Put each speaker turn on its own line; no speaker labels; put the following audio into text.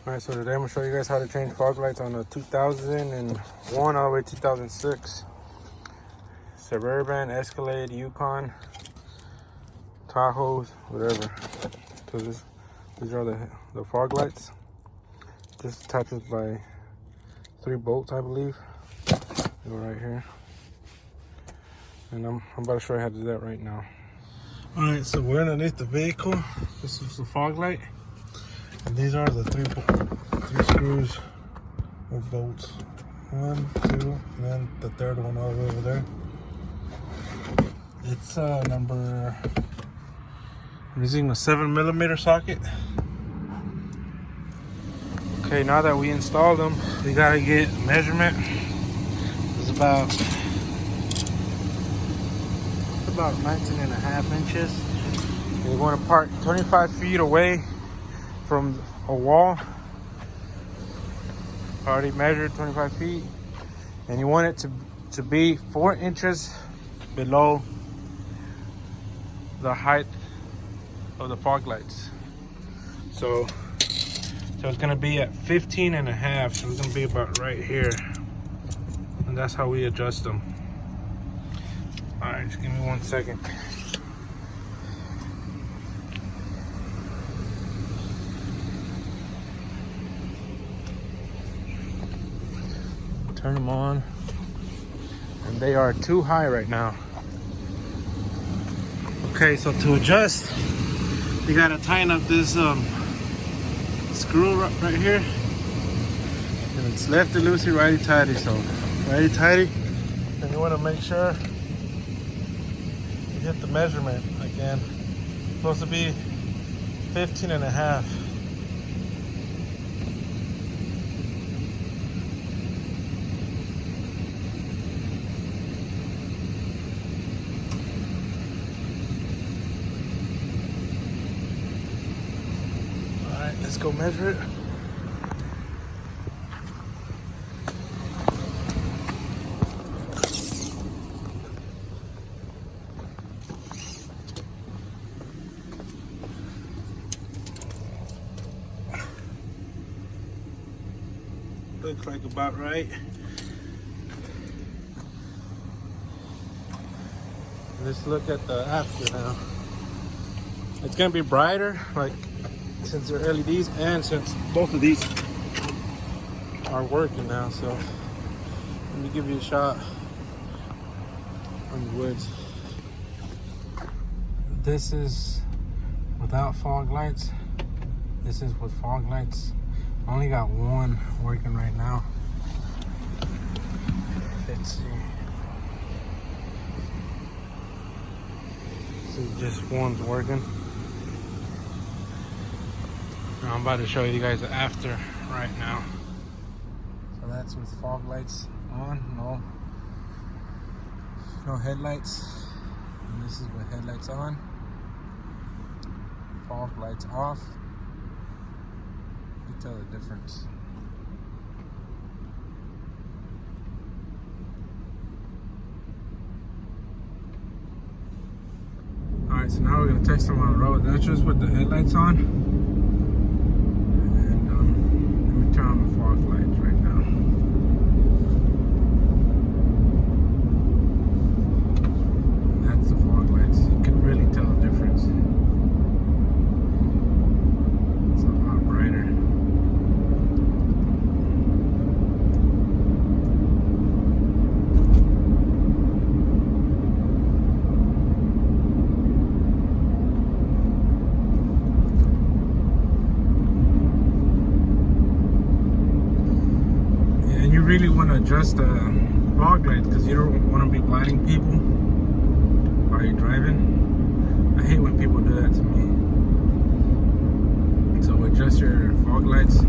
Alright, so today I'm going to show you guys how to change fog lights on a 2001 all the way to 2006 Suburban, Escalade, Yukon, Tahoe, whatever. So these are the fog lights. Just attaches by 3 bolts, I believe. They go right here. And I'm about to show you how to do that right now. Alright, so we're underneath the vehicle. This is the fog light. And these are the three screws with bolts. 1, 2, and then the third one all the way over there. It's I'm using a 7mm socket. Okay, now that we installed them, we gotta get a measurement. It's about 19.5 inches. You're going to park 25 feet away from a wall. Already measured 25 feet. And you want it to be 4 inches below the height of the fog lights. So it's gonna be at 15.5, so it's gonna be about right here. And that's how we adjust them. All right, just give me 1 second. Turn them on, and they are too high right now. Okay, so to adjust, you gotta tighten up this screw right here, and it's lefty loosey, righty tighty. So righty tighty, and you want to make sure you hit the measurement again. It's supposed to be 15.5. Let's go measure it. Looks like about right. Let's look at the after now. It's gonna be brighter, like, since they're LEDs and since both of these are working now. So let me give you a shot on the woods. This is without fog lights. This is with fog lights. I only got one working right now. Let's see. So just one's working. I'm about to show you guys the after right now. So that's with fog lights on, no headlights. And this is with headlights on, fog lights off. You can tell the difference. Alright, so now we're gonna test them on the road. That's just with the headlights on. Turn on the fog lights right now. That's the fog lights. You can really tell the difference. It's a lot brighter. Really want to adjust the fog lights because you don't want to be blinding people while you're driving. I hate when people do that to me. So adjust your fog lights